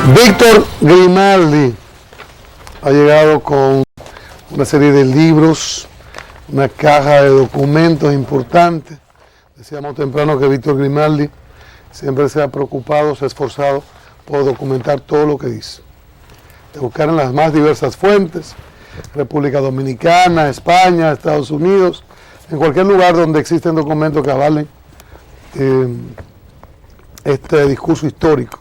Víctor Grimaldi ha llegado con una serie de libros, una caja de documentos importantes. Decíamos temprano que Víctor Grimaldi siempre se ha preocupado, se ha esforzado por documentar todo lo que dice. De buscar en las más diversas fuentes, República Dominicana, España, Estados Unidos, en cualquier lugar donde existen documentos que avalen este discurso histórico.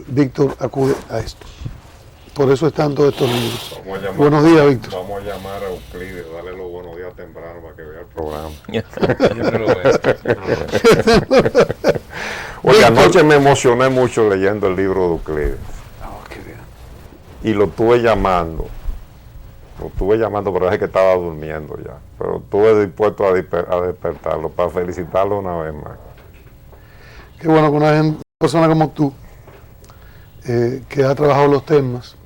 Víctor acude a esto. Por eso están todos estos libros. Buenos días, Víctor. Vamos a llamar a Euclides, darle los buenos días temprano para que vea el programa. Oye, anoche me emocioné mucho leyendo el libro de Euclides. Qué bien. Y lo estuve llamando, pero es que estaba durmiendo ya. Pero estuve dispuesto a despertarlo para felicitarlo una vez más. Qué bueno que una persona como tú, que ha trabajado los temas,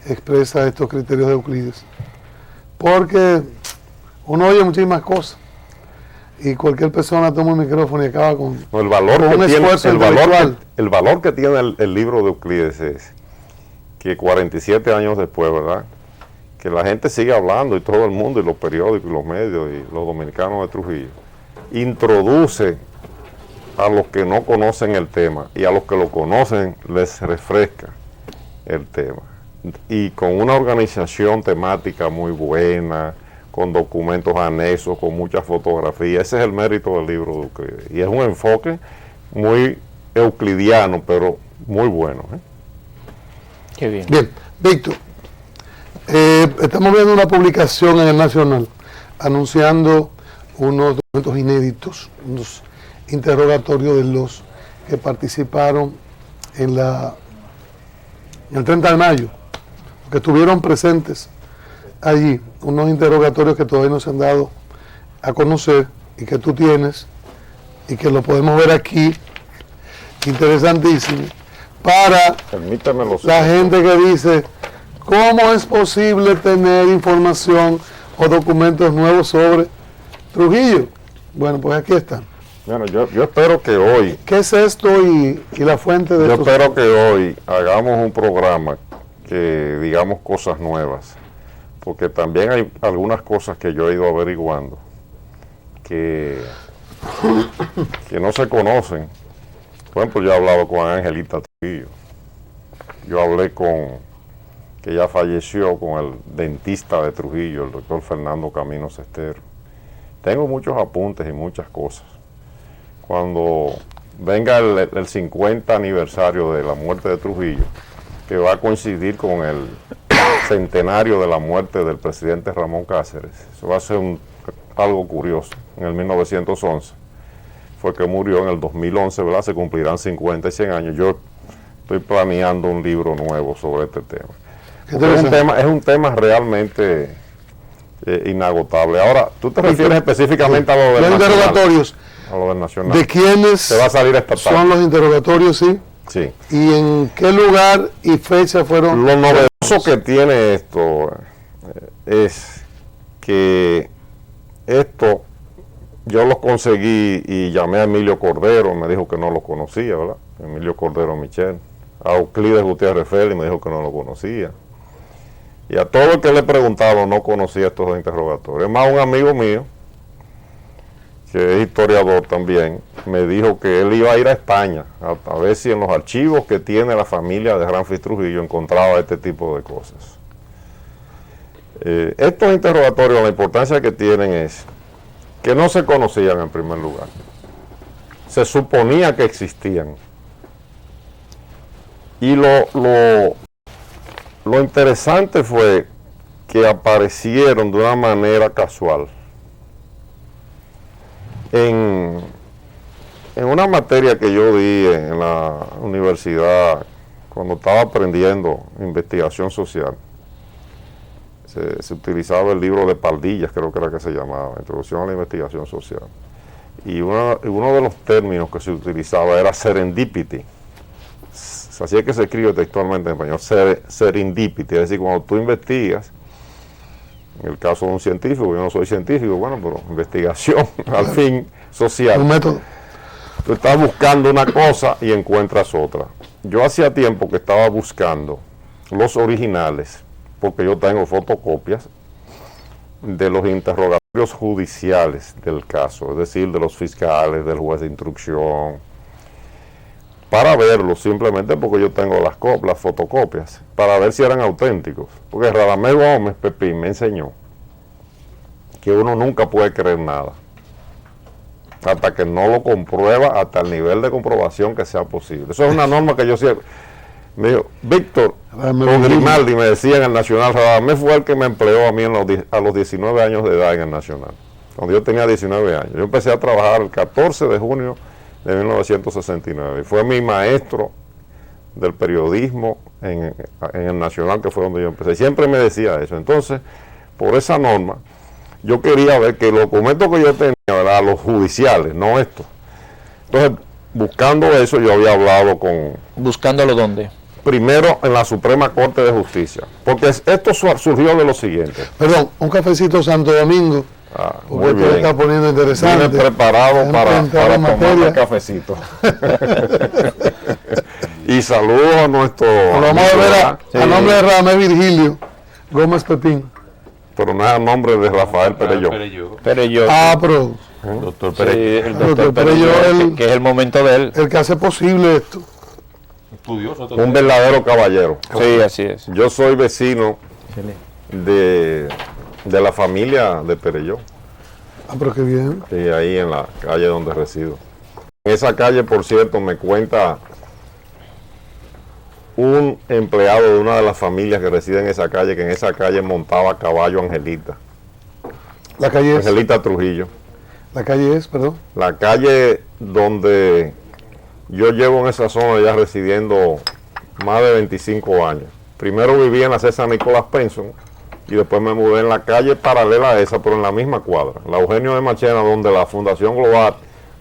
expresa estos criterios de Euclides. Porque uno oye muchísimas cosas y cualquier persona toma un micrófono y acaba con el valor que tiene el libro de Euclides es que 47 años después, ¿verdad?, que la gente sigue hablando, y todo el mundo, y los periódicos, y los medios, y los dominicanos de Trujillo, introduce a los que no conocen el tema, y a los que lo conocen les refresca el tema. Y con una organización temática muy buena, con documentos anexos, con muchas fotografías. Ese es el mérito del libro de Euclides. Y es un enfoque muy euclidiano, pero muy bueno. Qué bien. Bien, Víctor, estamos viendo una publicación en el Nacional anunciando unos documentos inéditos, unos interrogatorios de los que participaron en el 30 de mayo, que estuvieron presentes allí, unos interrogatorios que todavía no se han dado a conocer y que tú tienes y que lo podemos ver aquí, interesantísimo, para la gente que dice, ¿cómo es posible tener información o documentos nuevos sobre Trujillo? Bueno, pues aquí están. Bueno, yo espero que hoy... ¿Qué es esto y la fuente de esto? Yo espero que hoy hagamos un programa que digamos cosas nuevas, porque también hay algunas cosas que yo he ido averiguando que no se conocen. Por ejemplo, yo he hablado con Angelita Trujillo, yo hablé que ya falleció, con el dentista de Trujillo, el doctor Fernando Camino Cestero. Tengo muchos apuntes y muchas cosas. Cuando venga el 50 aniversario de la muerte de Trujillo, que va a coincidir con el centenario de la muerte del presidente Ramón Cáceres, eso va a ser algo curioso. En el 1911 fue que murió, en el 2011, ¿verdad?, se cumplirán 50 y 100 años. Yo estoy planeando un libro nuevo sobre este tema. Es un tema realmente inagotable. Ahora, tú te refieres específicamente a lo del los interrogatorios. A lo del Nacional. ¿De quiénes se va a salir esta tarde? Son los interrogatorios, sí? Sí. ¿Y en qué lugar y fecha fueron? Lo novedoso que tiene esto es que esto yo lo conseguí y llamé a Emilio Cordero, me dijo que no lo conocía, ¿verdad? Emilio Cordero Michel. A Euclides Gutiérrez Félix me dijo que no lo conocía. Y a todo el que le he preguntado no conocía estos interrogatorios. Es más, un amigo mío, que es historiador también, me dijo que él iba a ir a España a ver si en los archivos que tiene la familia de Ramfis Trujillo encontraba este tipo de cosas. Estos interrogatorios, la importancia que tienen es que no se conocían en primer lugar. Se suponía que existían. Y lo interesante fue que aparecieron de una manera casual. En una materia que yo di en la universidad, cuando estaba aprendiendo investigación social, se utilizaba el libro de Paldillas, creo que era que se llamaba, Introducción a la Investigación Social. Y uno de los términos que se utilizaba era serendipity. Así es que se escribe textualmente en español, serendipity, es decir, cuando tú investigas, en el caso de un científico, yo no soy científico, bueno, pero investigación al fin social. Un método. Tú estás buscando una cosa y encuentras otra. Yo hacía tiempo que estaba buscando los originales, porque yo tengo fotocopias de los interrogatorios judiciales del caso, es decir, de los fiscales, del juez de instrucción, para verlos simplemente porque yo tengo las fotocopias, para ver si eran auténticos. Porque Radamés Gómez Pepín me enseñó que uno nunca puede creer nada hasta que no lo comprueba hasta el nivel de comprobación que sea posible. Eso es una norma que yo siempre... Me dijo, Víctor, o Grimaldi me decía en el Nacional, Radamés fue el que me empleó a mí a los 19 años de edad en el Nacional, cuando yo tenía 19 años. Yo empecé a trabajar el 14 de junio de 1969 y fue mi maestro del periodismo en el Nacional, que fue donde yo empecé. Siempre me decía eso. Entonces, por esa norma, yo quería ver que los documentos que yo tenía, ¿verdad?, los judiciales, no estos. Entonces, buscando eso, yo había hablado con... ¿Buscándolo dónde? Primero en la Suprema Corte de Justicia, porque esto surgió de lo siguiente. Perdón, un cafecito Santo Domingo. Muy Porque bien. está poniendo interesante. Vine preparado para tomar el cafecito. Y saludos a nuestro... Vamos a ver a nombre de Radamés Virgilio Gómez Pepín. Pero no es a nombre de Rafael Perelló. Perelló. Pero Doctor Perelló. El doctor doctor Perelló, Perelló, que es el momento de él. el que hace posible esto. Un verdadero caballero. Sí, así es. Yo soy vecino de la familia de Perelló, Pero qué bien. y ahí en la calle donde resido. En esa calle, por cierto, me cuenta un empleado de una de las familias que reside en esa calle, que en esa calle montaba a caballo Angelita. La calle es, Angelita Trujillo. perdón. La calle donde yo llevo en esa zona ya residiendo más de 25 años. Primero viví en la César Nicolás Penson y después me mudé en la calle paralela a esa, pero en la misma cuadra. La Eugenio de Machena, donde la Fundación Global,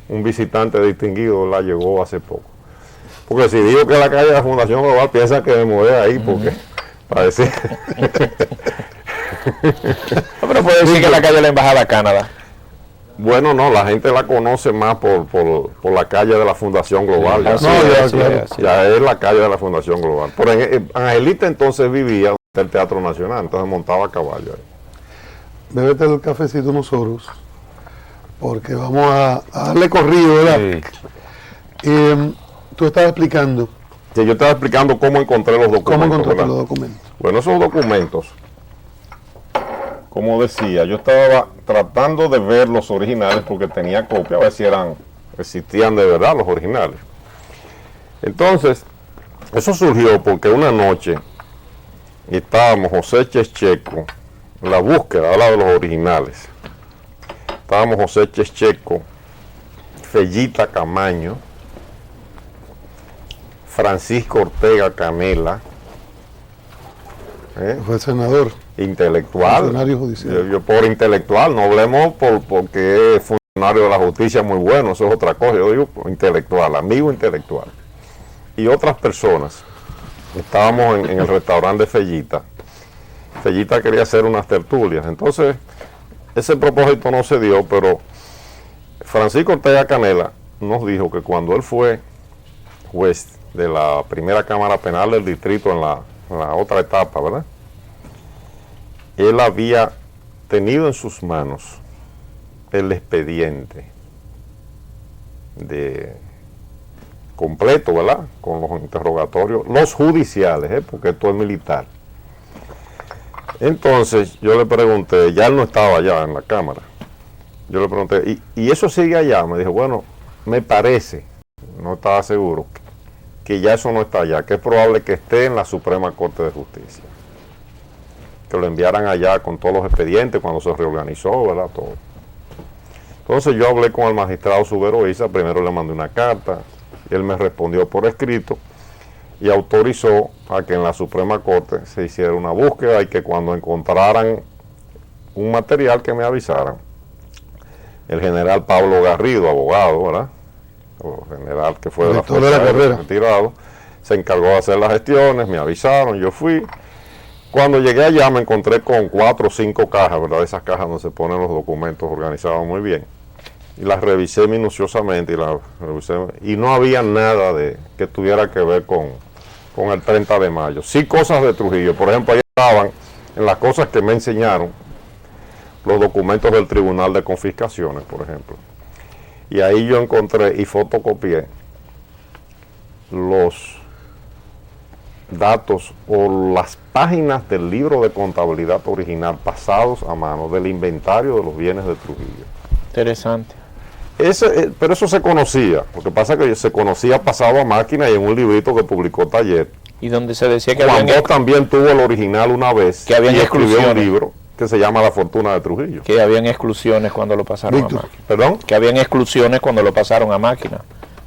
un visitante distinguido, la llegó hace poco. Porque si digo que la calle de la Fundación Global, piensa que me mudé ahí, porque parece... Pero puede decir que la calle de la Embajada a Canadá. Bueno, no, la gente la conoce más por la calle de la Fundación Global. Ya, Así No, es, ya, así claro. es, así es. ya es la calle de la Fundación Global. Pero en Angelita entonces vivía donde está el Teatro Nacional, entonces montaba a caballo ahí. Bébete el cafecito nosotros, porque vamos a darle corrido, ¿verdad? Tú estabas explicando Sí, yo estaba explicando cómo encontré los documentos. cómo encontraste ¿verdad? los documentos. Bueno, esos documentos, como decía, yo estaba tratando de ver los originales porque tenía copia, a ver si existían de verdad los originales. Entonces, eso surgió porque una noche estábamos José Checheco, en la búsqueda, de los originales. Estábamos José Checheco, Fellita Camaño, Francisco Ortega Canela, Fue senador, intelectual. funcionario judicial. Yo por intelectual, no hablemos porque es funcionario de la justicia muy bueno, eso es otra cosa. Yo digo por intelectual, amigo intelectual. Y otras personas. Estábamos en el restaurante de Fellita. Fellita quería hacer unas tertulias. Entonces, ese propósito no se dio, pero Francisco Ortega Canela nos dijo que cuando él fue juez de la primera Cámara Penal del Distrito en la otra etapa, ¿verdad? Él había tenido en sus manos el expediente completo, ¿verdad? Con los interrogatorios, los judiciales, porque esto es militar. Entonces yo le pregunté, ya él no estaba allá en la Cámara, yo le pregunté, ¿y eso sigue allá? Me dijo, bueno, me parece, no estaba seguro, que ya eso no está allá, que es probable que esté en la Suprema Corte de Justicia. Que lo enviaran allá con todos los expedientes cuando se reorganizó, ¿verdad? Todo. Entonces yo hablé con el magistrado Suberoiza, primero le mandé una carta, y él me respondió por escrito y autorizó a que en la Suprema Corte se hiciera una búsqueda y que cuando encontraran un material que me avisaran. El general Pablo Garrido, abogado, ¿verdad? O general que fue de la Director de la Fuerza Aérea, carrera. retirado, se encargó de hacer las gestiones, me avisaron, yo fui. Cuando llegué allá me encontré con 4 o 5 cajas, ¿verdad? Esas cajas donde se ponen los documentos organizados muy bien. y las revisé minuciosamente y no había nada de que tuviera que ver con el 30 de mayo. Sí, cosas de Trujillo. Por ejemplo, ahí estaban en las cosas que me enseñaron los documentos del Tribunal de Confiscaciones, por ejemplo. Y ahí yo encontré y fotocopié los datos o las páginas del libro de contabilidad original pasados a mano del inventario de los bienes de Trujillo. Interesante. Pero eso se conocía, lo que pasa es que se conocía pasado a máquina y en un librito que publicó Taller. Y donde se decía que Juan Bosch también tuvo el original una vez que habían y escribió un exclusiones. libro que se llama La Fortuna de Trujillo. Que habían exclusiones cuando lo pasaron Víctor. a máquina. ¿Perdón? Que habían exclusiones cuando lo pasaron a máquina.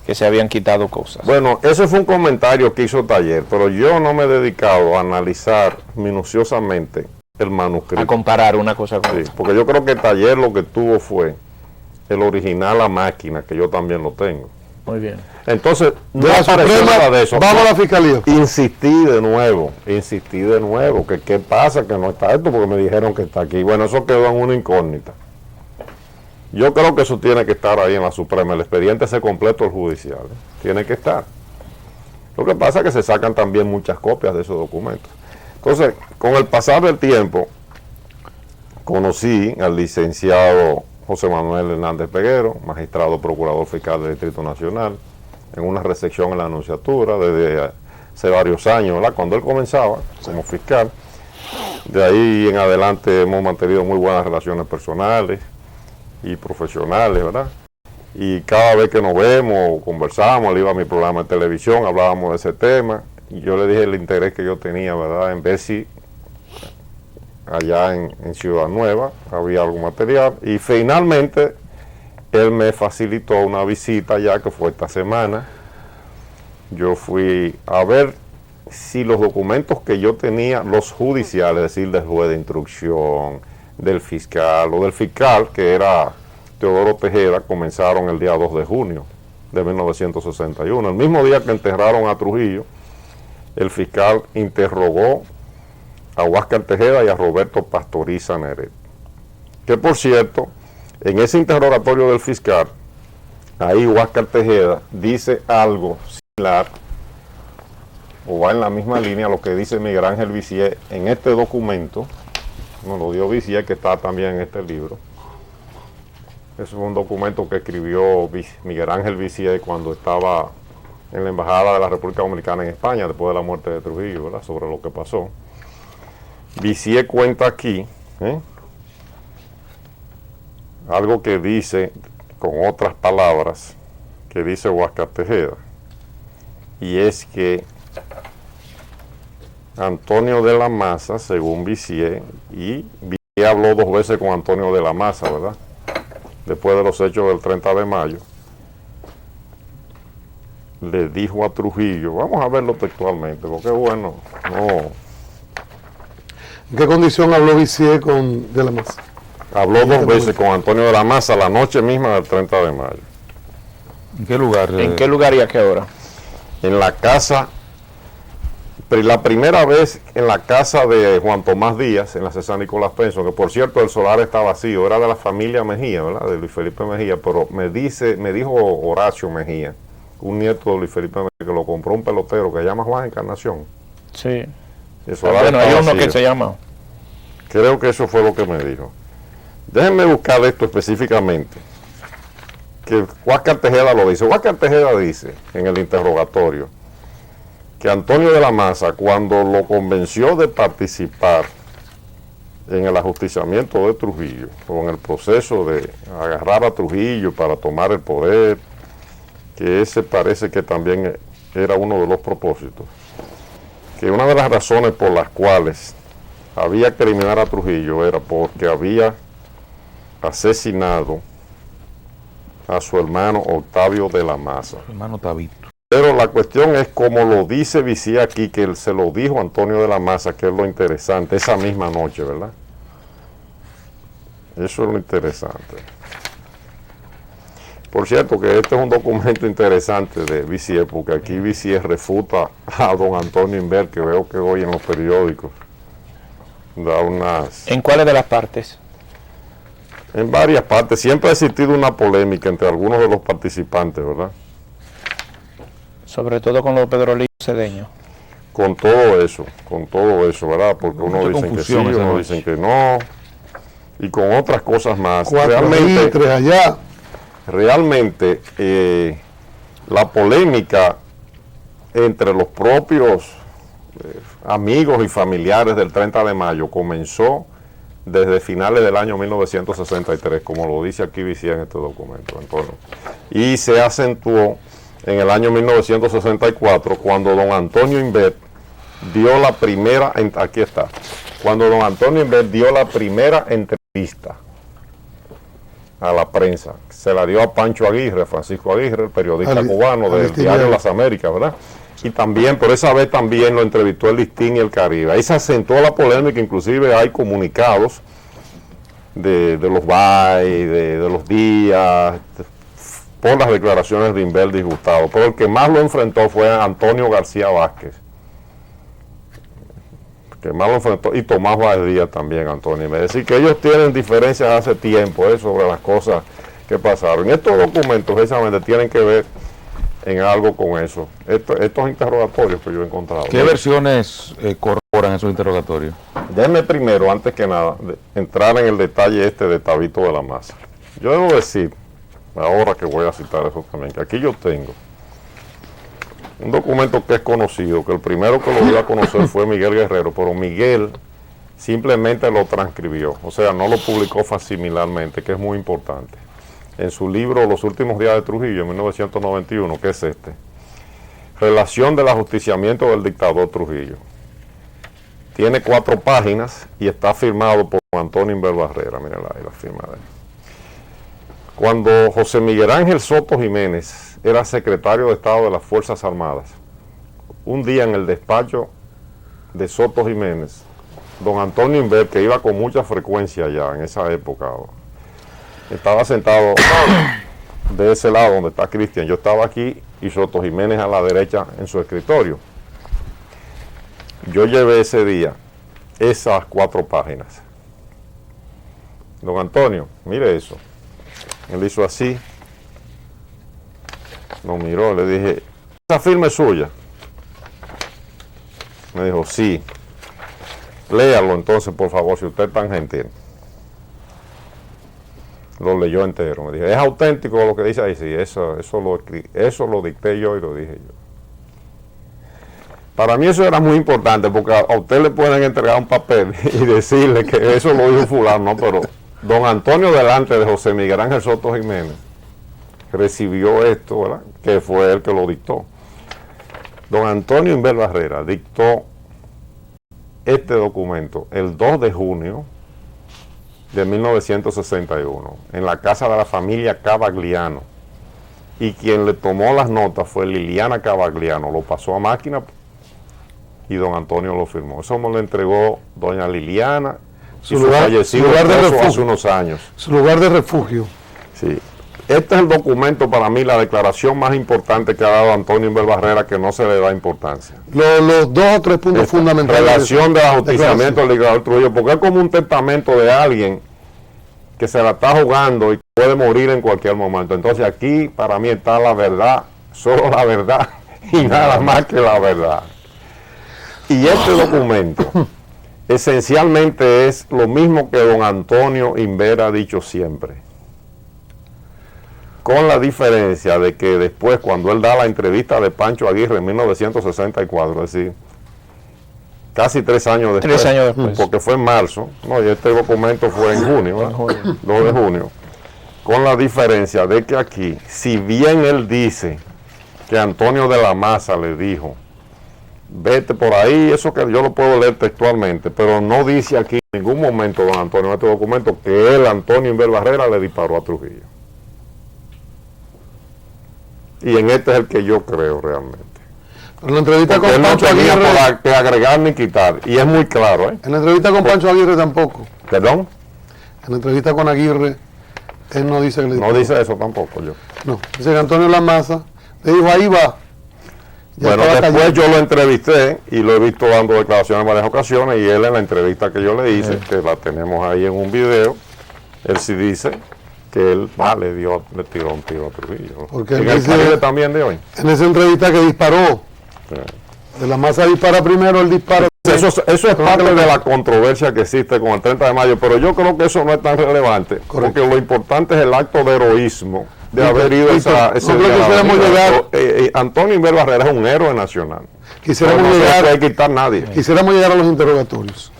Que se habían quitado cosas. Bueno, ese fue un comentario que hizo Taller, pero yo no me he dedicado a analizar minuciosamente el manuscrito. A comparar una cosa con Sí, otra. porque yo creo que Taller lo que tuvo fue el original a máquina, que yo también lo tengo. Muy bien. Entonces, no De la apareció Suprema, nada de eso. vamos a la fiscalía. Insistí de nuevo, que qué pasa, que no está esto, porque me dijeron que está aquí. Bueno, eso quedó en una incógnita. Yo creo que eso tiene que estar ahí en la Suprema, el expediente ese completo el judicial, tiene que estar. Lo que pasa es que se sacan también muchas copias de esos documentos. Entonces, con el pasar del tiempo, conocí al licenciado José Manuel Hernández Peguero, magistrado procurador fiscal del Distrito Nacional, en una recepción en la Anunciatura desde hace varios años, ¿verdad? Cuando él comenzaba como fiscal. De ahí en adelante hemos mantenido muy buenas relaciones personales y profesionales, ¿verdad? Y cada vez que nos vemos, conversamos, él iba a mi programa de televisión, hablábamos de ese tema, y yo le dije el interés que yo tenía, ¿verdad?, en ver si allá en Ciudad Nueva había algún material, y finalmente él me facilitó una visita ya que fue esta semana. Yo fui a ver si los documentos que yo tenía, los judiciales, es decir, del juez de instrucción, del fiscal, o del fiscal, que era Teodoro Tejeda, comenzaron el día 2 de junio de 1961. El mismo día que enterraron a Trujillo, el fiscal interrogó a Huáscar Tejeda y a Roberto Pastoriza Neret. Que por cierto, en ese interrogatorio del fiscal, ahí Huáscar Tejeda dice algo similar, o va en la misma línea a lo que dice Miguel Ángel Vicié en este documento. Nos lo dio Vicié, que está también en este libro. Es un documento que escribió Miguel Ángel Vicié cuando estaba en la Embajada de la República Dominicana en España, después de la muerte de Trujillo, ¿verdad?, sobre lo que pasó. Vicié cuenta aquí algo que dice, con otras palabras, que dice Huáscar Tejeda, y es que Antonio de la Maza, según Vicié, y Vicié habló 2 veces con Antonio de la Maza, ¿verdad?, después de los hechos del 30 de mayo, le dijo a Trujillo, vamos a verlo textualmente, porque bueno, no... ¿En qué condición habló Vicié con De la Maza? Habló 2 veces con Antonio de la Maza la noche misma del 30 de mayo. ¿En qué lugar? ¿En qué lugar y a qué hora? En la casa, la primera vez en la casa de Juan Tomás Díaz, en la César Nicolás Penson, que por cierto el solar está vacío, era de la familia Mejía, ¿verdad?, de Luis Felipe Mejía, pero me dijo Horacio Mejía, un nieto de Luis Felipe Mejía, que lo compró un pelotero que se llama Juan Encarnación. Sí. El solar Bueno, está hay uno vacío. que se llama. Creo que eso fue lo que me dijo. Déjenme buscar esto específicamente, que Huáscar Tejeda lo dice. Huáscar Tejeda dice en el interrogatorio que Antonio de la Maza, cuando lo convenció de participar en el ajusticiamiento de Trujillo, o en el proceso de agarrar a Trujillo para tomar el poder, que ese parece que también era uno de los propósitos, que una de las razones por las cuales había que eliminar a Trujillo era porque había asesinado a su hermano Octavio de la Maza. Hermano Tabito. Pero la cuestión es, como lo dice Vicié aquí, que él se lo dijo a Antonio de la Maza, que es lo interesante, esa misma noche, ¿verdad? Eso es lo interesante. Por cierto, que este es un documento interesante de Vicié, porque aquí Vicié refuta a don Antonio Inver, que veo que hoy en los periódicos da unas... ¿En cuáles de las partes? En varias partes. Siempre ha existido una polémica entre algunos de los participantes, ¿verdad? Sobre todo con los pedrolitos cedeños. Con todo eso, ¿verdad? Porque uno dice que sí, uno dice que no, y con otras cosas más. 4 litres allá. Realmente la polémica entre los propios amigos y familiares del 30 de mayo comenzó desde finales del año 1963, como lo dice aquí Vicía en este documento, Antonio. Y se acentuó en el año 1964, cuando don Antonio Inver dio la primera, aquí está, cuando don Antonio Inver dio la primera entrevista a la prensa. Se la dio a Pancho Aguirre, Francisco Aguirre, el periodista cubano del diario Las Américas, ¿verdad? Y también, por esa vez también lo entrevistó el Listín y el Caribe. Ahí se acentuó la polémica, inclusive hay comunicados de los bailes, de los días, por las declaraciones de Inver disgustado. Pero el que más lo enfrentó fue Antonio García Vázquez, que más lo enfrentó, y Tomás Valdía también, Antonio. Es decir, que ellos tienen diferencias hace tiempo sobre las cosas que pasaron. Y estos documentos precisamente tienen que ver en algo con eso. Estos interrogatorios que yo he encontrado. ¿Qué versiones corroboran esos interrogatorios? Déjeme primero, antes que nada, entrar en el detalle de Tabito de la Maza. Yo debo decir, ahora que voy a citar eso también, que aquí yo tengo un documento que es conocido, que el primero que lo dio a conocer fue Miguel Guerrero, pero Miguel simplemente lo transcribió, o sea, no lo publicó facsimilarmente, que es muy importante. En su libro Los últimos días de Trujillo, en 1991, que es Relación del ajusticiamiento del dictador Trujillo. Tiene 4 páginas y está firmado por Antonio Inver Barrera, miren ahí la firma de él. Cuando José Miguel Ángel Soto Jiménez era secretario de Estado de las Fuerzas Armadas, un día en el despacho de Soto Jiménez, don Antonio Inver, que iba con mucha frecuencia ya en esa época, estaba sentado de ese lado donde está Cristian, yo estaba aquí y Soto Jiménez a la derecha en su escritorio. Yo llevé ese día esas 4 páginas. Don Antonio, mire eso. Él hizo así, lo miró, le dije, ¿esa firma es suya? Me dijo, sí. Léalo entonces, por favor, si usted es tan gentil. Lo leyó entero. Me dije, ¿es auténtico lo que dice ahí? Sí, eso lo dicté yo y lo dije yo. Para mí eso era muy importante, porque a usted le pueden entregar un papel y decirle que eso lo dijo fulano, ¿no? Pero don Antonio, delante de José Miguel Ángel Soto Jiménez, recibió esto, ¿verdad? Que fue él que lo dictó. Don Antonio Inver Barrera dictó este documento el 2 de junio de 1961, en la casa de la familia Cavagliano, y quien le tomó las notas fue Liliana Cavagliano, lo pasó a máquina y don Antonio lo firmó. Eso me lo entregó doña Liliana, su fallecido esposo hace unos años. Su lugar de refugio. Sí. Este es el documento, para mí, la declaración más importante que ha dado Antonio Inver Barrera, que no se le da importancia. Los 2 o 3 puntos fundamentales. Relación del ajusticiamiento del dictador Trujillo, porque es como un testamento de alguien que se la está jugando y puede morir en cualquier momento. Entonces aquí, para mí, está la verdad, solo la verdad, y nada más que la verdad. Y este documento, esencialmente es lo mismo que don Antonio Inver ha dicho siempre, con la diferencia de que después, cuando él da la entrevista de Pancho Aguirre en 1964, es decir, casi 3 años después, 3 años después, porque fue en marzo, no, y este documento fue en junio, ¿verdad? 2 de junio, con la diferencia de que aquí, si bien él dice que Antonio de la Maza le dijo, vete por ahí, eso que yo lo puedo leer textualmente, pero no dice aquí en ningún momento, don Antonio, en este documento, que él, Antonio Inver Barrera, le disparó a Trujillo. Y en este es el que yo creo realmente. En la entrevista porque con Pancho Aguirre, por que agregar ni quitar, y es muy claro, ¿eh? En la entrevista con Pancho Aguirre tampoco. ¿Perdón? En la entrevista con Aguirre, él no dice que le No dice eso tampoco yo. No, dice que Antonio Lamaza le dijo, ahí va. Ya bueno, después yo lo entrevisté y lo he visto dando declaraciones en varias ocasiones, y él en la entrevista que yo le hice, que la tenemos ahí en un video, él sí dice que él le tiró un tiro a Trujillo, ¿no? Porque en el Caribe también de hoy. En esa entrevista que disparó, de la Maza dispara primero, él dispara. Eso es parte de la controversia que existe con el 30 de mayo, pero yo creo que eso no es tan relevante, porque lo importante es el acto de heroísmo de haber ido ese Antonio Inver Barrera es un héroe nacional. Quisiéramos no llegar, se puede quitar nadie. Quisiéramos llegar a los interrogatorios.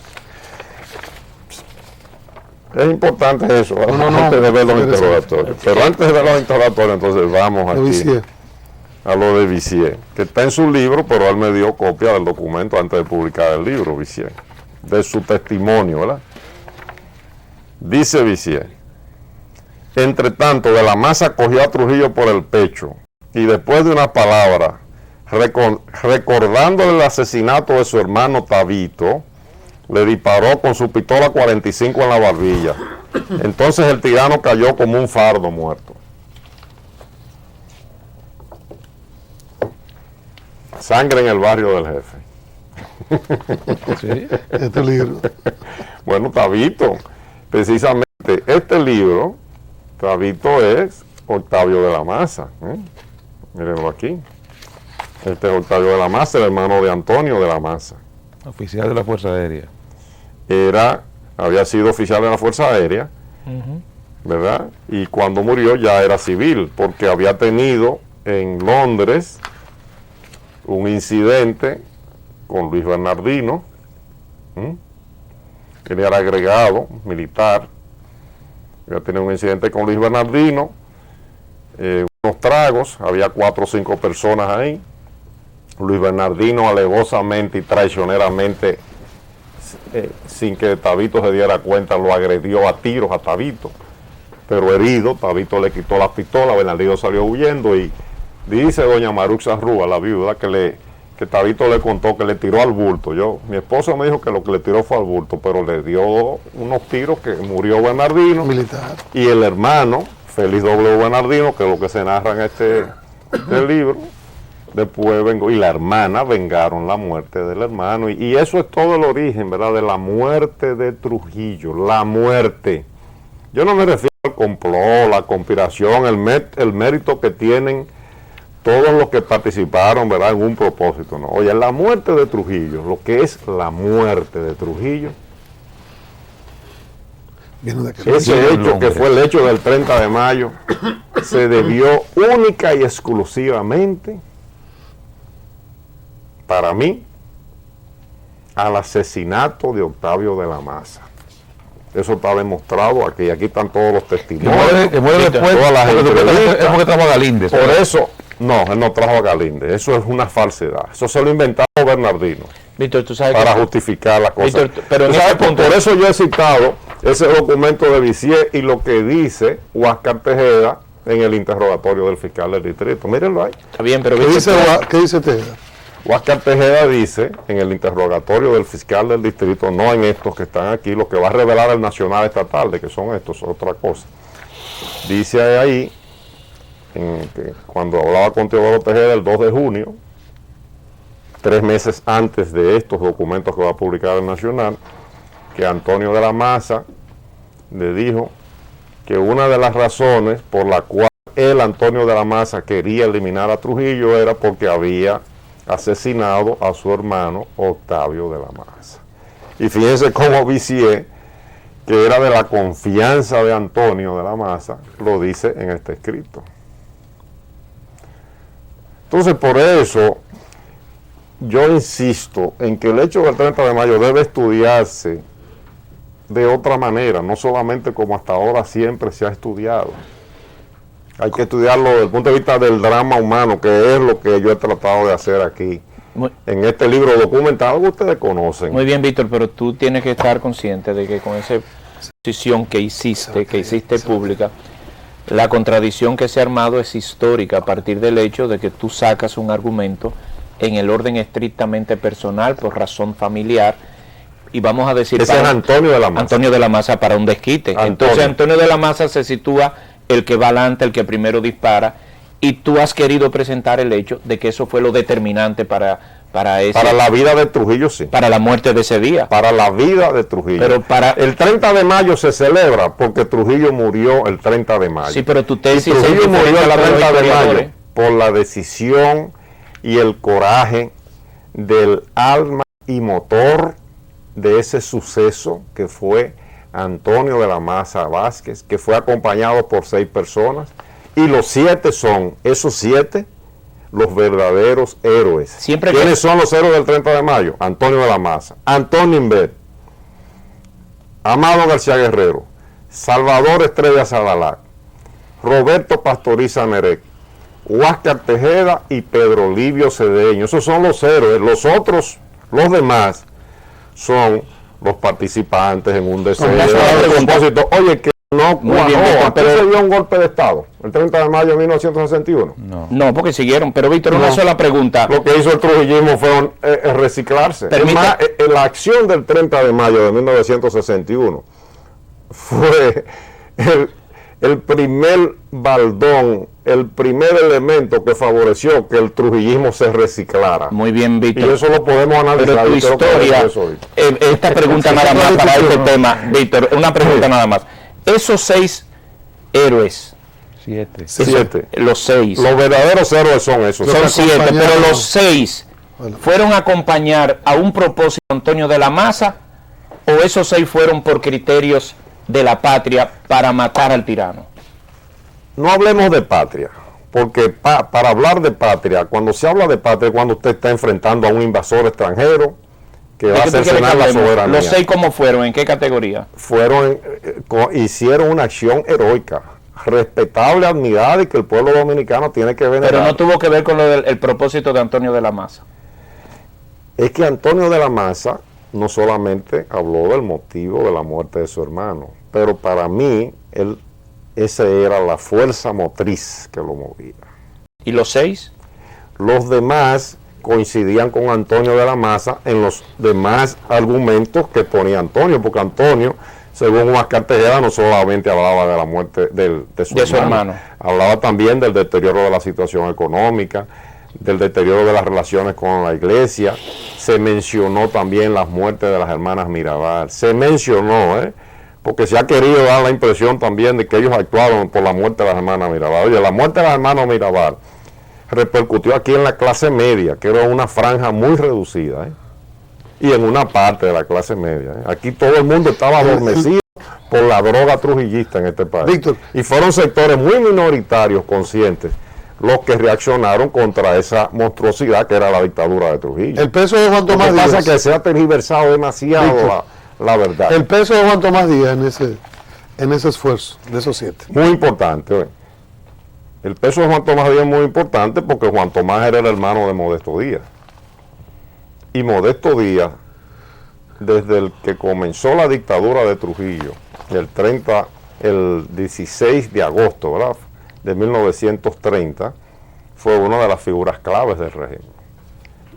Es importante eso, no, antes de ver los interrogatorios. Pero antes de ver los interrogatorios, entonces vamos aquí a lo de Vissier, que está en su libro, pero él me dio copia del documento antes de publicar el libro, Vissier, de su testimonio, ¿verdad? Dice Vissier: entre tanto, de la Maza cogió a Trujillo por el pecho y después de unas palabras, recordándole el asesinato de su hermano Tabito, le disparó con su pistola 45 en la barbilla. Entonces el tirano cayó como un fardo muerto. Sangre en el barrio del jefe. Sí, este libro. Bueno, Tabito, precisamente este libro, Tabito es Octavio de la Maza. Mírenlo aquí. Este es Octavio de la Maza, el hermano de Antonio de la Maza. Oficial de la Fuerza Aérea. Había sido oficial de la Fuerza Aérea, ¿verdad? Y cuando murió ya era civil, porque había tenido en Londres un incidente con Luis Bernardino. Él era agregado militar. Había tenido un incidente con Luis Bernardino, unos tragos, había 4 o 5 personas ahí. Luis Bernardino alevosamente y traicioneramente, sin que Tabito se diera cuenta, lo agredió a tiros a Tabito, pero herido. Tabito le quitó la pistola, Bernardino salió huyendo y dice doña Maruxa Rúa, la viuda, que Tabito le contó que le tiró al bulto. Mi esposa me dijo que lo que le tiró fue al bulto, pero le dio unos tiros que murió Bernardino Militar. Y el hermano, Félix W. Bernardino, que es lo que se narra en este libro. Después y la hermana vengaron la muerte del hermano. Y eso es todo el origen, ¿verdad? De la muerte de Trujillo. La muerte. Yo no me refiero al complot, la conspiración, el mérito que tienen todos los que participaron, ¿verdad? En un propósito, ¿no? Oye, la muerte de Trujillo, lo que es la muerte de Trujillo, ese hecho que fue el hecho del 30 de mayo, se debió única y exclusivamente, para mí, al asesinato de Octavio de la Maza. Eso está demostrado aquí. Aquí están todos los testimonios. Que muere después, todas las entrevistas. es porque trajo a Galíndez. Por eso, no, él no trajo a Galíndez. Eso es una falsedad. Eso se lo inventó Bernardino. Víctor, tú sabes para justificar las cosas. Víctor, pero por eso yo he citado ese documento de Vissier y lo que dice Huáscar Tejeda en el interrogatorio del fiscal del distrito. Mírenlo ahí. Está bien, pero ¿Qué dice Tejeda? Huáscar Tejeda dice en el interrogatorio del fiscal del distrito, no en estos que están aquí, lo que va a revelar el Nacional esta tarde, que son estos, otra cosa. Dice ahí, que cuando hablaba con Teodoro Tejeda el 2 de junio, 3 meses antes de estos documentos que va a publicar el Nacional, que Antonio de la Maza le dijo que una de las razones por la cual él, Antonio de la Maza, quería eliminar a Trujillo era porque había asesinado a su hermano Octavio de la Maza. Y fíjense cómo Vissier, que era de la confianza de Antonio de la Maza, lo dice en este escrito. Entonces, por eso yo insisto en que el hecho del 30 de mayo debe estudiarse de otra manera, no solamente como hasta ahora siempre se ha estudiado. Hay que estudiarlo desde el punto de vista del drama humano, que es lo que yo he tratado de hacer aquí, en este libro documentado que ustedes conocen. Muy bien, Víctor, pero tú tienes que estar consciente de que con esa posición que hiciste pública, la contradicción que se ha armado es histórica a partir del hecho de que tú sacas un argumento en el orden estrictamente personal por razón familiar, y vamos a decir... Ese es Antonio de la Maza. Antonio de la Maza para un desquite. Antonio. Entonces Antonio de la Maza se sitúa el que va adelante, el que primero dispara, y tú has querido presentar el hecho de que eso fue lo determinante para Para la vida de Trujillo, sí. Para la muerte de ese día. Para la vida de Trujillo. Pero el 30 de mayo se celebra porque Trujillo murió el 30 de mayo. Sí, pero tu tesis y Trujillo murió el 30 de mayo por por la decisión y el coraje del alma y motor de ese suceso que fue Antonio de la Maza Vázquez, que fue acompañado por 6 personas, y los 7 son, esos 7, los verdaderos héroes. ¿Quiénes son los héroes del 30 de mayo? Antonio de la Maza, Antonio Inver, Amado García Guerrero, Salvador Estrella Sadalac, Roberto Pastoriza Nerec, Huáscar Tejeda y Pedro Livio Cedeño. Esos son los héroes. Los otros, los demás, son los participantes en un deseo de propósito. Oye, que no cuajó, pero se dio un golpe de Estado el 30 de mayo de 1961. No, porque siguieron. Pero Víctor, una sola pregunta. Lo que hizo el trujillismo fue reciclarse. Además, la acción del 30 de mayo de 1961 fue el primer baldón, el primer elemento que favoreció que el trujillismo se reciclara. Muy bien, Víctor. Y eso lo podemos analizar. Pero tu historia, esta pregunta nada más para este tema, Víctor, una pregunta nada más. Esos 6 héroes. 7. Los 6. Los verdaderos héroes son esos. Son 7, pero los 6 fueron a acompañar a un propósito de Antonio de la Maza, o esos 6 fueron por criterios de la patria para matar al tirano. No hablemos de patria, porque para hablar de patria, cuando se habla de patria, cuando usted está enfrentando a un invasor extranjero que va a cercenar la soberanía. ¿Los 6 cómo fueron? ¿En qué categoría? Hicieron una acción heroica, respetable, admirada, y que el pueblo dominicano tiene que venerar. Pero no tuvo que ver con lo del propósito de Antonio de la Maza. Es que Antonio de la Maza no solamente habló del motivo de la muerte de su hermano, pero para mí, esa era la fuerza motriz que lo movía. ¿Y los 6? Los demás coincidían con Antonio de la Maza en los demás argumentos que ponía Antonio, porque Antonio, según Huáscar Tejeda, no solamente hablaba de la muerte de su hermano, hablaba también del deterioro de la situación económica, del deterioro de las relaciones con la iglesia. Se mencionó también las muertes de las hermanas Mirabal. Se mencionó, porque se ha querido dar la impresión también de que ellos actuaron por la muerte de las hermanas Mirabal. Oye, la muerte de las hermanas Mirabal repercutió aquí en la clase media, que era una franja muy reducida, y en una parte de la clase media. Aquí todo el mundo estaba adormecido por la droga trujillista en este país. Víctor. Y fueron sectores muy minoritarios, conscientes, los que reaccionaron contra esa monstruosidad que era la dictadura de Trujillo. El peso de Juan Tomás Díaz. Lo que pasa es que se ha tergiversado demasiado la verdad. El peso de Juan Tomás Díaz en ese esfuerzo, de esos 7. Muy importante. El peso de Juan Tomás Díaz es muy importante porque Juan Tomás era el hermano de Modesto Díaz. Y Modesto Díaz, desde el que comenzó la dictadura de Trujillo, el 16 de agosto, ¿verdad?, de 1930, fue una de las figuras claves del régimen.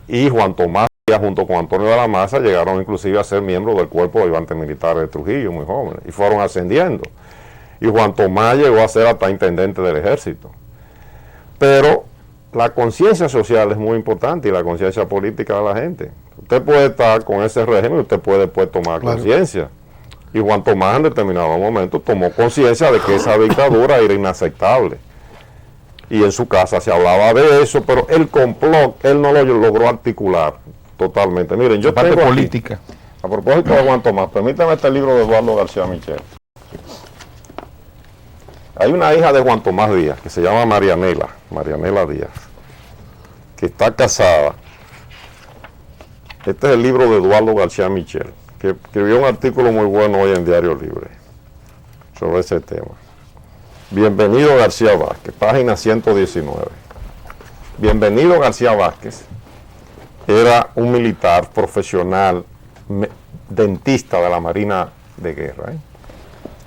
Y Juan Tomás Díaz, junto con Antonio de la Maza, llegaron inclusive a ser miembros del cuerpo de ayudantes militares de Trujillo, muy jóvenes, y fueron ascendiendo. Y Juan Tomás llegó a ser hasta intendente del ejército. Pero la conciencia social es muy importante, y la conciencia política de la gente. Usted puede estar con ese régimen y usted puede después tomar conciencia. Y Juan Tomás en determinado momento tomó conciencia de que esa dictadura era inaceptable. Y en su casa se hablaba de eso, pero el complot, él no lo logró articular totalmente. Miren, yo parte tengo política. Aquí, a propósito de Juan Tomás, permítame este libro de Eduardo García Michel. Hay una hija de Juan Tomás Díaz que se llama Marianela Díaz, que está casada. Este es el libro de Eduardo García Michel, que escribió un artículo muy bueno hoy en Diario Libre sobre ese tema. Bienvenido García Vázquez, página 119. Bienvenido García Vázquez era un militar profesional, dentista de la Marina de Guerra,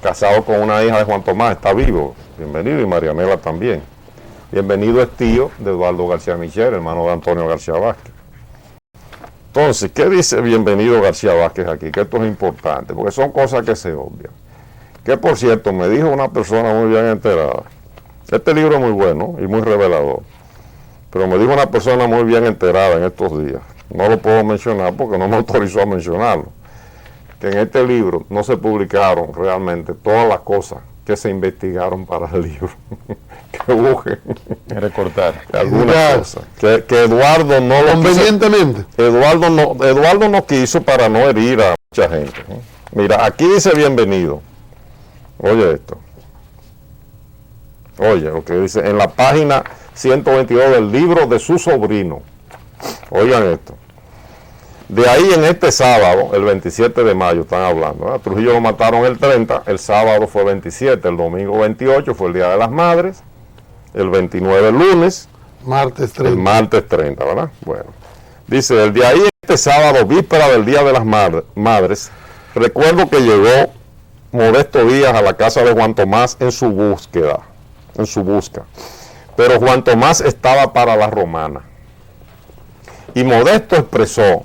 casado con una hija de Juan Tomás, está vivo. Bienvenido, y Marianela también. Bienvenido es tío de Eduardo García Michel, hermano de Antonio García Vázquez. Entonces, ¿qué dice Bienvenido García Vázquez aquí? Que esto es importante, porque son cosas que se obvian. Que, por cierto, me dijo una persona muy bien enterada. Este libro es muy bueno y muy revelador, pero me dijo una persona muy bien enterada en estos días, no lo puedo mencionar porque no me autorizó a mencionarlo, que en este libro no se publicaron realmente todas las cosas que se investigaron para el libro. Que busquen recortar algunas cosas. Que Eduardo no lo Convenientemente. Eduardo no quiso para no herir a mucha gente. Mira, aquí dice bienvenido. Oye esto. Oye, lo que dice en la página 122 del libro de su sobrino. Oigan esto. De ahí en este sábado, el 27 de mayo, están hablando. ¿Verdad? Trujillo lo mataron el 30, el sábado fue 27, el domingo 28 fue el Día de las Madres, el 29 el lunes, Martes 30. el martes 30, ¿verdad? Bueno, dice, el de ahí en este sábado, víspera del Día de las Madres, recuerdo que llegó Modesto Díaz a la casa de Juan Tomás en su busca. Pero Juan Tomás estaba para la romana. Y Modesto expresó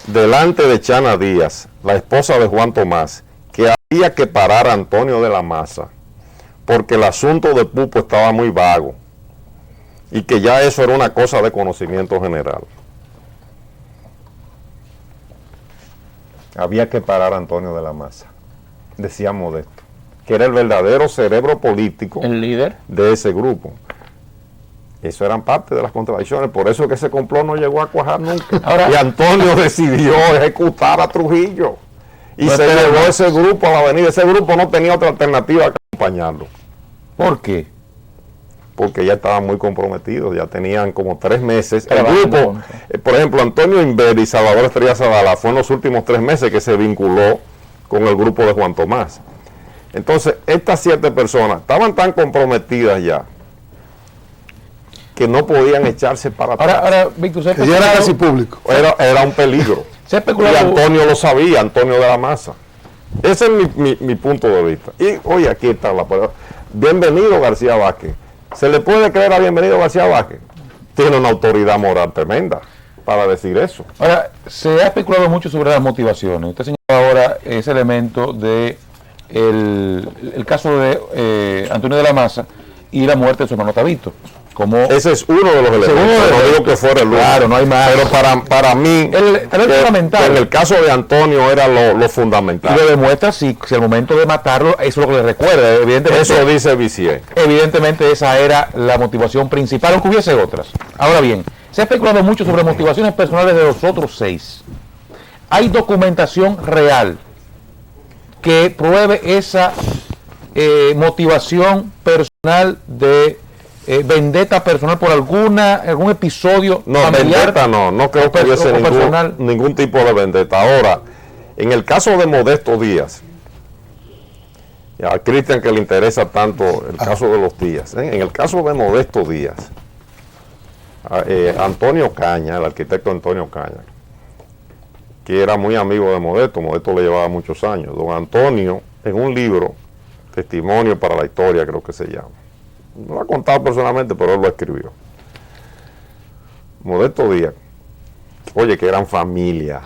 delante de Chana Díaz, la esposa de Juan Tomás, que había que parar a Antonio de la Maza, porque el asunto de Pupo estaba muy vago y que ya eso era una cosa de conocimiento general. Había que parar a Antonio de la Maza, decía Modesto, que era el verdadero cerebro político, el líder de ese grupo. Eso eran parte de las contradicciones, por eso es que ese complot no llegó a cuajar nunca. Ahora, y Antonio decidió ejecutar a Trujillo y se llevó ese grupo a la avenida. Ese grupo no tenía otra alternativa que acompañarlo. ¿Por qué? Porque ya estaban muy comprometidos, ya tenían como 3 meses. El Trabajando grupo, juntos. por ejemplo, Antonio Inver y Salvador Estrella Sadala fue en los últimos 3 meses que se vinculó con el grupo de Juan Tomás. Entonces, estas 7 personas estaban tan comprometidas ya que no podían echarse para atrás. ahora Víctor, Que ya era casi público. Era un peligro. se ha Y especulado Antonio lo sabía, Antonio de la Maza. Ese es mi punto de vista. Y oye, aquí está la palabra. Bienvenido García Vázquez. ¿Se le puede creer a Bienvenido García Vázquez? Tiene una autoridad moral tremenda para decir eso. Ahora, se ha especulado mucho sobre las motivaciones. Usted señala ahora ese elemento de el caso de Antonio de la Maza y la muerte de su hermano Tabito. Como Ese es uno de los elementos. No digo que fuera el único. Claro, no hay más. Pero para mí, tal vez fundamental. en el caso de Antonio era lo Y fundamental. lo demuestra si al momento de matarlo, eso es lo que le recuerda. Evidentemente, Eso dice Vicier. evidentemente esa era la motivación principal, aunque hubiese otras. Ahora bien, se ha especulado mucho sobre motivaciones personales de los otros 6. ¿Hay documentación real que pruebe esa motivación personal de vendetta personal por algún episodio No, familiar? vendetta no creo que hubiese personal. ningún tipo de vendetta. Ahora, en el caso de Modesto Díaz, y a Cristian que le interesa tanto el caso de los Díaz, en el caso de Modesto Díaz, Antonio Caña, el arquitecto Antonio Caña, que era muy amigo de Modesto le llevaba muchos años. Don Antonio, en un libro, Testimonio para la Historia, creo que se llama, no lo ha contado personalmente, pero él lo escribió. Modesto Díaz, oye, que eran familia,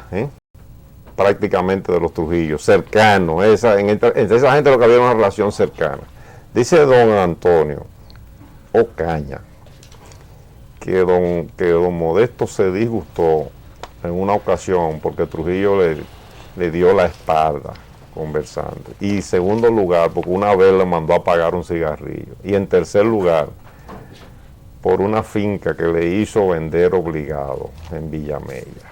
prácticamente de los Trujillos, cercanos, entre esa gente lo que había una relación cercana. Dice don Antonio Ocaña que don Modesto se disgustó en una ocasión porque Trujillo le dio la espalda conversando. Y segundo lugar, porque una vez le mandó a pagar un cigarrillo. Y en tercer lugar, por una finca que le hizo vender obligado en Villamella.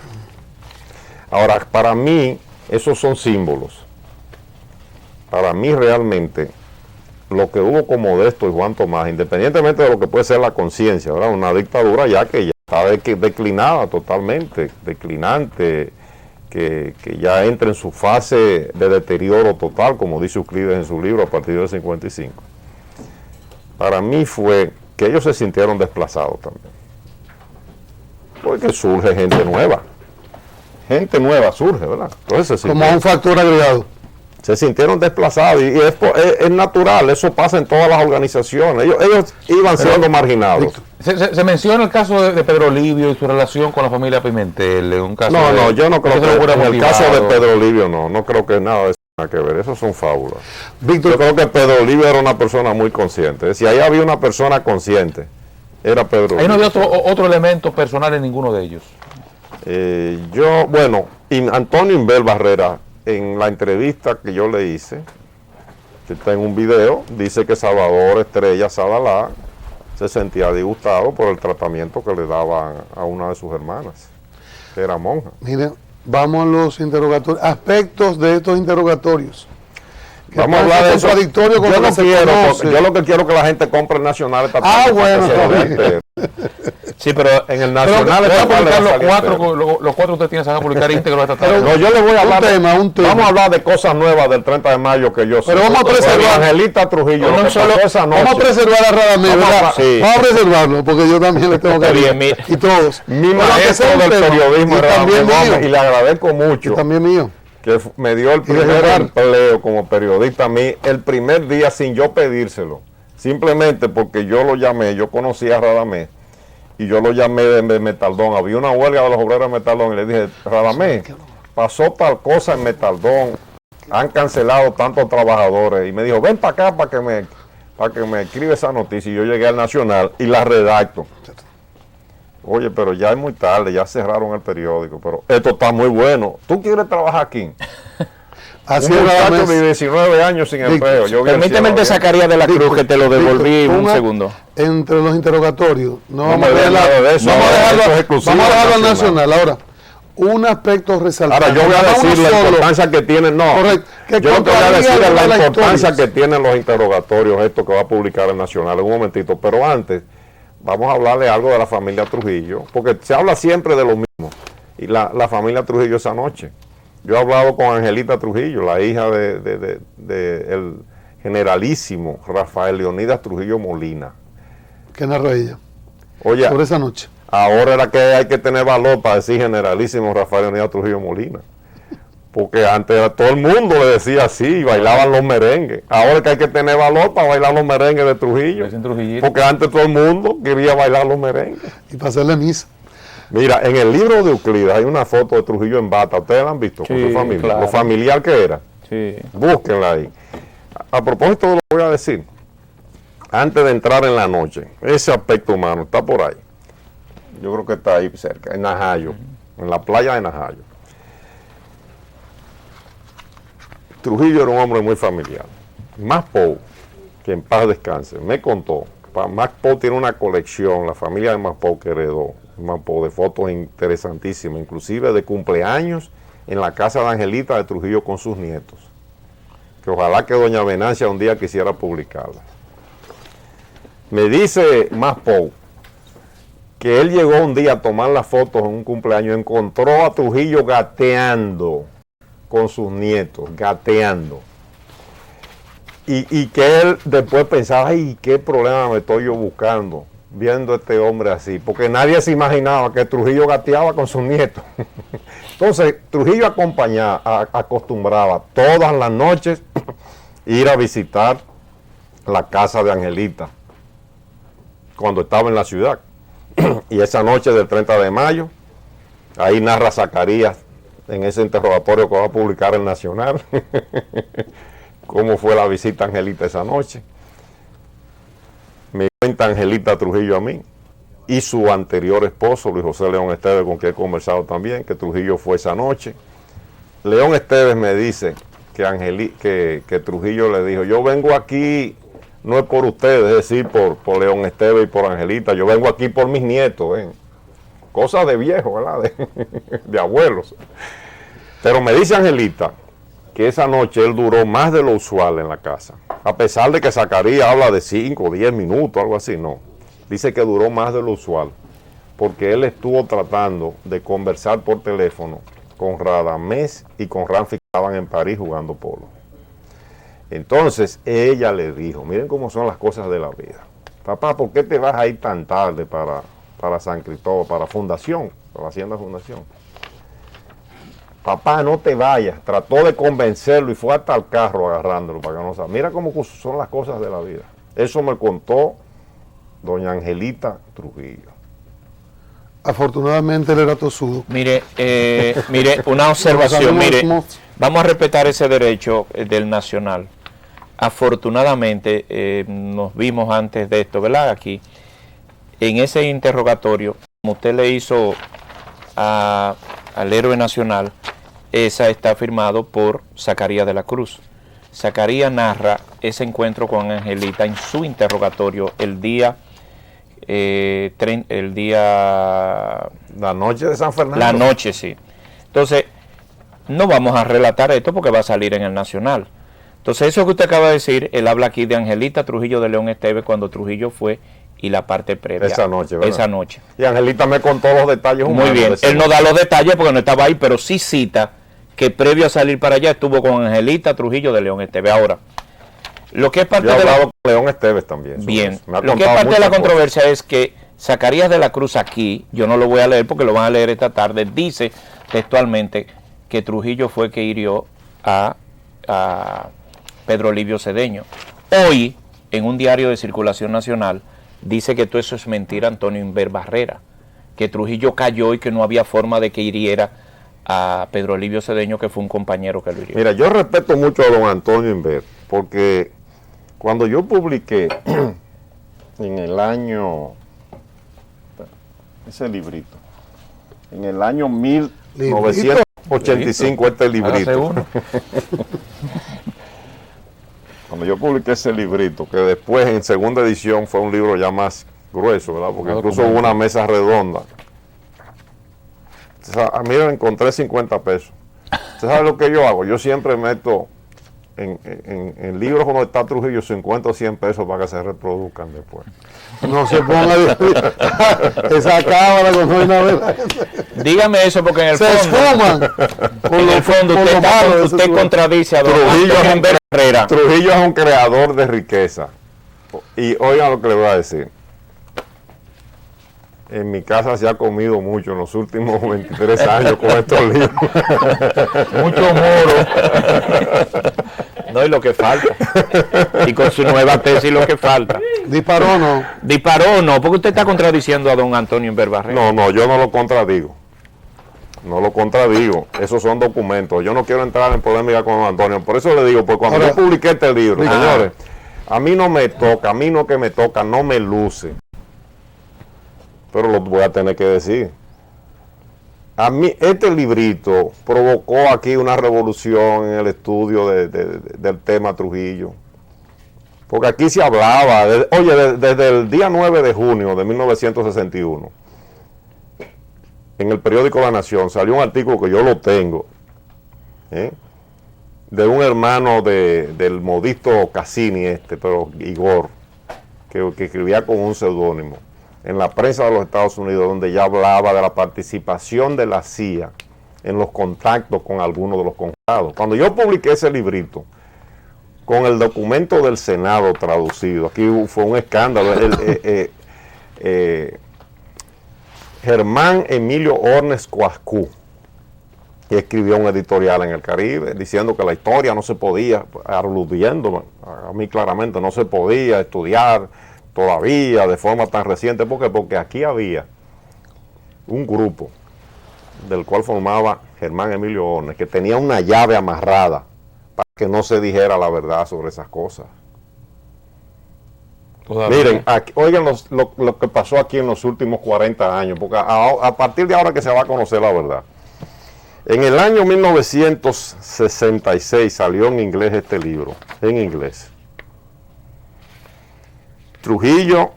Ahora, para mí, esos son símbolos. Para mí realmente, lo que hubo con Modesto y Juan Tomás, independientemente de lo que puede ser la conciencia, ¿verdad? Una dictadura ya que ya está declinada totalmente, declinante, que ya entra en su fase de deterioro total, como dice Euclides en su libro, a partir del 55. Para mí fue que ellos se sintieron desplazados también. Porque surge gente nueva. Gente nueva surge, ¿verdad? Entonces Como un factor agregado. se sintieron desplazados y es natural, eso pasa en todas las organizaciones. Ellos iban siendo marginados. Se menciona el caso de Pedro Livio y su relación con la familia Pimentel. Un caso No, yo no creo que en el motivado. caso de Pedro Livio no creo que nada de eso tenga que ver, eso son fábulas. Víctor, Yo creo que Pedro Livio era una persona muy consciente. Si ahí había una persona consciente, era Pedro Ahí no Livio. había otro elemento personal en ninguno de ellos. Antonio Inbel Barrera, en la entrevista que yo le hice, que está en un video, dice que Salvador Estrella Sadalá se sentía disgustado por el tratamiento que le daban a una de sus hermanas, que era monja. Mire, vamos a los interrogatorios, aspectos de estos interrogatorios. Vamos a hablar de eso. Contradictorio con Yo lo no que se quiero, conoce. yo lo que quiero es que la gente compre el Nacional. Bueno, Sí, pero en el Nacional Pero, esta voy a tarde va a publicar los salir cuatro, entero. los cuatro ustedes tienen, se van a publicar íntegros esta tarde. No, yo le voy a hablar un tema. Vamos a hablar de cosas nuevas del 30 de mayo que yo sé. Pero vamos a preservar. Angelita Trujillo, No, lo que solo- pasó esa noche. Vamos a preservar a Radamés, Vamos a- ¿verdad? sí. Vamos a preservarlo, porque yo también le tengo que Está bien, mira. y todos. Mi Pero aunque maestro sea un del tema, periodismo y era también Ramón Gómez, y mío, le agradezco mucho y también mío. que me dio el de primer Gerardo. empleo como periodista a mí el primer día sin yo pedírselo, simplemente porque yo lo llamé, yo conocí a Radamés y yo lo llamé de Metaldón, había una huelga de los obreros de Metaldón y le dije, Radamés, pasó tal cosa en Metaldón, han cancelado tantos trabajadores, y me dijo, ven para acá para que me escribe esa noticia, y yo llegué al Nacional y la redacto. Oye, pero ya es muy tarde, ya cerraron el periódico, pero esto está muy bueno. ¿Tú quieres trabajar aquí? Así Un es, muchacho Radamés. de 19 años sin Víctor, empleo. Yo vi el permíteme el cielo de Zacarías de la Cruz, que te lo devolví Víctor, un segundo. Entre los interrogatorios, no No vamos me a digas dejarlo, nada de eso, vamos a no, dejarlo, eso es exclusivo vamos a dejarlo al nacional. nacional. Ahora, un aspecto resaltado. Ahora, yo voy a no decir uno la solo. importancia que tienen, no, Correcto. Que yo lo que voy a decir contraría es la las importancia historias. que tienen los interrogatorios, esto que va a publicar el Nacional en un momentito, pero antes vamos a hablar de algo de la familia Trujillo, porque se habla siempre de lo mismo, y la familia Trujillo esa noche. Yo he hablado con Angelita Trujillo, la hija de el generalísimo Rafael Leonidas Trujillo Molina. Que narró ella Oye, sobre esa noche. ahora era que hay que tener valor para decir generalísimo Rafael Leonidas Trujillo Molina. Porque antes todo el mundo le decía así, y bailaban los merengues. Ahora es que hay que tener valor para bailar los merengues de Trujillo. Dicen Trujillito. Porque antes todo el mundo quería bailar los merengues. Y para hacerle misa. Mira, en el libro de Euclides hay una foto de Trujillo en bata. ¿Ustedes la han visto con Sí, su familia? claro. Lo familiar que era. Sí. Búsquenla ahí. A propósito de lo que voy a decir, antes de entrar en la noche, ese aspecto humano está por ahí. Yo creo que está ahí cerca, en Najayo, en la playa de Najayo. Trujillo era un hombre muy familiar. Maspou, que en paz descanse, me contó, Maspou tiene una colección, la familia de Maspou que heredó, Maspou, de fotos interesantísimas, inclusive de cumpleaños en la casa de Angelita de Trujillo con sus nietos, que ojalá que doña Venancia un día quisiera publicarlas. Me dice Maspou que él llegó un día a tomar las fotos en un cumpleaños, encontró a Trujillo gateando con sus nietos, gateando. Y que él después pensaba, ay, qué problema me estoy yo buscando viendo a este hombre así, porque nadie se imaginaba que Trujillo gateaba con sus nietos. Entonces, Trujillo acostumbraba todas las noches ir a visitar la casa de Angelita, cuando estaba en la ciudad. Y esa noche del 30 de mayo, ahí narra Zacarías, en ese interrogatorio que va a publicar el Nacional, cómo fue la visita a Angelita esa noche. Me cuenta Angelita Trujillo a mí y su anterior esposo, Luis José León Esteves, con quien he conversado también, que Trujillo fue esa noche. León Esteves me dice que Trujillo le dijo, yo vengo aquí, no es por ustedes, es decir, por León Esteves y por Angelita, yo vengo aquí por mis nietos, cosas de viejos, ¿verdad? De abuelos. Pero me dice Angelita que esa noche él duró más de lo usual en la casa. A pesar de que Zacarías habla de 5 o 10 minutos, algo así, no. Dice que duró más de lo usual, porque él estuvo tratando de conversar por teléfono con Radamés y con Ramfi, que estaban en París jugando polo. Entonces ella le dijo, miren cómo son las cosas de la vida. Papá, ¿por qué te vas a ir tan tarde para San Cristóbal, para Fundación, para la Hacienda Fundación? Papá, no te vayas. Trató de convencerlo y fue hasta el carro agarrándolo para que no salga. Mira cómo son las cosas de la vida. Eso me contó doña Angelita Trujillo. Afortunadamente él era tosudo. Mire, una observación, mire, Sabemos- vamos a respetar ese derecho del Nacional. Afortunadamente, nos vimos antes de esto, ¿verdad? Aquí, en ese interrogatorio, como usted le hizo al héroe nacional, esa está firmado por Zacarías de la Cruz. Zacarías narra ese encuentro con Angelita en su interrogatorio el día... La noche de San Fernando. La noche, sí. Entonces, no vamos a relatar esto porque va a salir en el Nacional. Entonces, eso que usted acaba de decir, él habla aquí de Angelita Trujillo de León Esteves cuando Trujillo fue y la parte previa. Esa noche, ¿verdad? Esa noche. Y Angelita me contó los detalles Muy bien. Él no da los detalles porque no estaba ahí, pero sí cita que previo a salir para allá estuvo con Angelita Trujillo de León Esteves. Ahora, lo que es parte Yo he de hablado con León Esteves también. Bien, Me ha lo que es contado parte de la muchas controversia es que Zacarías de la Cruz aquí, yo no lo voy a leer porque lo van a leer esta tarde, dice textualmente que Trujillo fue que hirió a Pedro Livio Cedeño. Hoy, en un diario de circulación nacional, dice que todo eso es mentira Antonio Inver Barrera, que Trujillo cayó y que no había forma de que hiriera a Pedro Livio Cedeño, que fue un compañero que lo hirió. Mira, yo respeto mucho a don Antonio Inver, porque cuando yo publiqué en el año, ese librito, en el año 1985, este librito, Hágase uno. cuando yo publiqué ese librito, que después en segunda edición fue un libro ya más grueso, ¿verdad? Porque incluso hubo una mesa redonda. O sea, a mí me encontré 50 pesos. ¿Usted sabe lo que yo hago? Yo siempre meto en libros cuando está Trujillo 50 o 100 pesos para que se reproduzcan después. No se ponga esa cámara con una vez. Dígame eso porque en el Se fondo, esfuman. en el fondo usted contradice a don Trujillo Antonio Inver Barrera. Trujillo es un creador de riqueza. Y oigan lo que le voy a decir. En mi casa se ha comido mucho en los últimos 23 años con estos libros. Mucho moro. No, y lo que falta. Y con su nueva tesis lo que falta. Disparó, no. Disparó, no, porque usted está contradiciendo a don Antonio Inver Barrera. No, yo no lo contradigo. No lo contradigo. Esos son documentos. Yo no quiero entrar en polémica con don Antonio. Por eso le digo, porque cuando Ahora, yo publiqué este libro, Ricardo. señores, a mí no me toca, a mí no que me toca, no me luce. Pero lo voy a tener que decir. A mí este librito provocó aquí una revolución en el estudio del tema Trujillo. Porque aquí se hablaba, desde el día 9 de junio de 1961, en el periódico La Nación salió un artículo que yo lo tengo, de un hermano del modisto Cassini, pero Igor, que escribía con un seudónimo, en la prensa de los Estados Unidos, donde ya hablaba de la participación de la CIA en los contactos con algunos de los congelados. Cuando yo publiqué ese librito, con el documento del Senado traducido, aquí fue un escándalo. Germán Emilio Ornes Coascú escribió un editorial en el Caribe diciendo que la historia no se podía, aludiendo a mí claramente, no se podía estudiar todavía de forma tan reciente. ¿Por qué? Porque aquí había un grupo del cual formaba Germán Emilio Ornes, que tenía una llave amarrada para que no se dijera la verdad sobre esas cosas. Todavía. Miren, aquí, oigan lo que pasó aquí en los últimos 40 años, porque a partir de ahora que se va a conocer la verdad. En el año 1966 salió en inglés este libro, en inglés. Trujillo,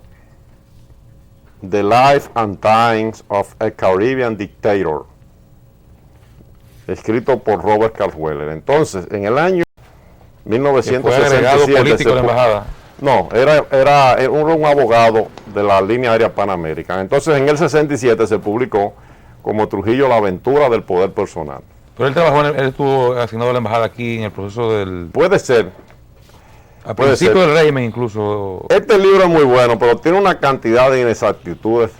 The Life and Times of a Caribbean Dictator, escrito por Robert Calweller. Entonces, en el año Que fue agregado 1967 político de la embajada. no, era un abogado de la línea aérea Panamericana. Entonces, en el 67 se publicó como Trujillo, la aventura del poder personal. Pero él trabajó, él estuvo asignado a la embajada aquí en el proceso del... Puede ser. A Puede principio ser. del régimen incluso. Este libro es muy bueno, pero tiene una cantidad de inexactitudes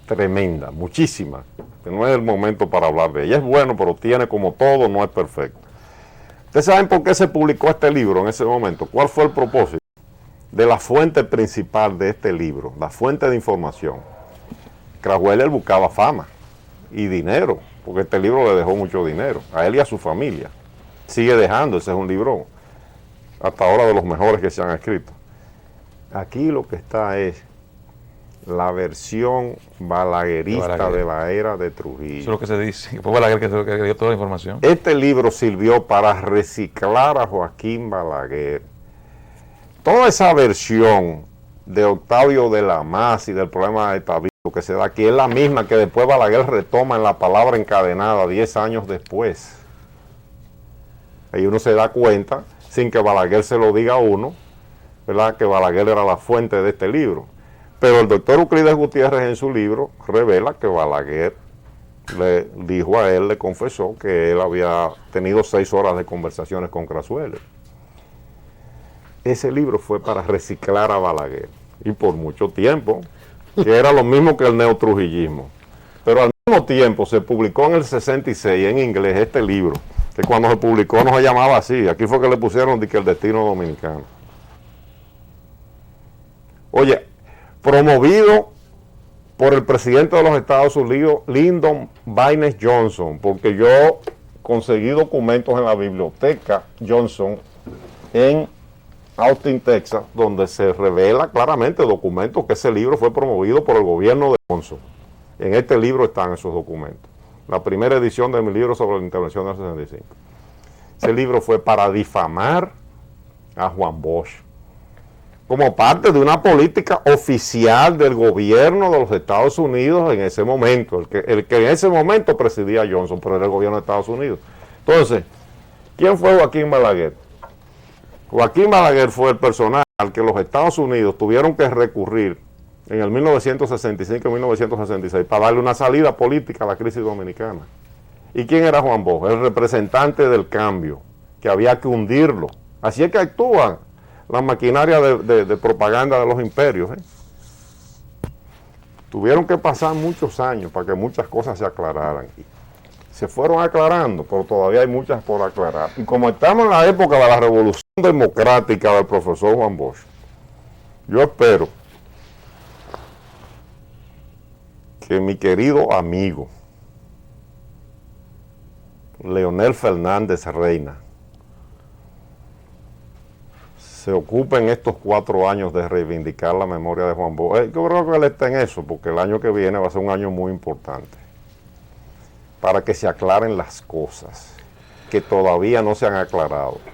tremenda, muchísimas, que no es el momento para hablar de ella. Es bueno, pero tiene, como todo, no es perfecto. ¿Ustedes saben por qué se publicó este libro en ese momento? ¿Cuál fue el propósito de la fuente principal de este libro, la fuente de información? Calweller buscaba fama y dinero, porque este libro le dejó mucho dinero a él y a su familia. Sigue dejando, ese es un libro hasta ahora de los mejores que se han escrito. Aquí lo que está es la versión balaguerista de la era de Trujillo. Eso es lo que se dice. Fue Balaguer que dio toda la información. Este libro sirvió para reciclar a Joaquín Balaguer. Toda esa versión de Octavio de la Maza y del problema de Tabito que se da aquí es la misma que después Balaguer retoma en La Palabra Encadenada 10 años después. Ahí uno se da cuenta, sin que Balaguer se lo diga a uno, ¿verdad?, que Balaguer era la fuente de este libro. Pero el doctor Euclides Gutiérrez en su libro revela que Balaguer le dijo a él, le confesó que él había tenido 6 horas de conversaciones con Crasueles. Ese libro fue para reciclar a Balaguer, y por mucho tiempo, que era lo mismo que el neotrujillismo. Pero al mismo tiempo se publicó en el 66 en inglés este libro, que cuando se publicó no se llamaba así. Aquí fue que le pusieron de que El Destino Dominicano. Oye, promovido por el presidente de los Estados Unidos, Lyndon Baines Johnson, porque yo conseguí documentos en la biblioteca Johnson en Austin, Texas, donde se revela claramente documentos que ese libro fue promovido por el gobierno de Johnson. En este libro están esos documentos. La primera edición de mi libro sobre la intervención del 65. Ese libro fue para difamar a Juan Bosch, como parte de una política oficial del gobierno de los Estados Unidos en ese momento, el que en ese momento presidía a Johnson, pero era el gobierno de Estados Unidos. Entonces, ¿quién fue Joaquín Balaguer? Joaquín Balaguer fue el personaje al que los Estados Unidos tuvieron que recurrir en el 1965 y 1966 para darle una salida política a la crisis dominicana. ¿Y quién era Juan Bosch? El representante del cambio, que había que hundirlo. Así es que actúan la maquinaria de propaganda de los imperios. Tuvieron que pasar muchos años para que muchas cosas se aclararan. Se fueron aclarando, pero todavía hay muchas por aclarar. Y como estamos en la época de la revolución democrática del profesor Juan Bosch, yo espero que mi querido amigo Leonel Fernández Reina se ocupe en estos 4 años de reivindicar la memoria de Juan Bosch. Yo creo que él está en eso, porque el año que viene va a ser un año muy importante para que se aclaren las cosas que todavía no se han aclarado.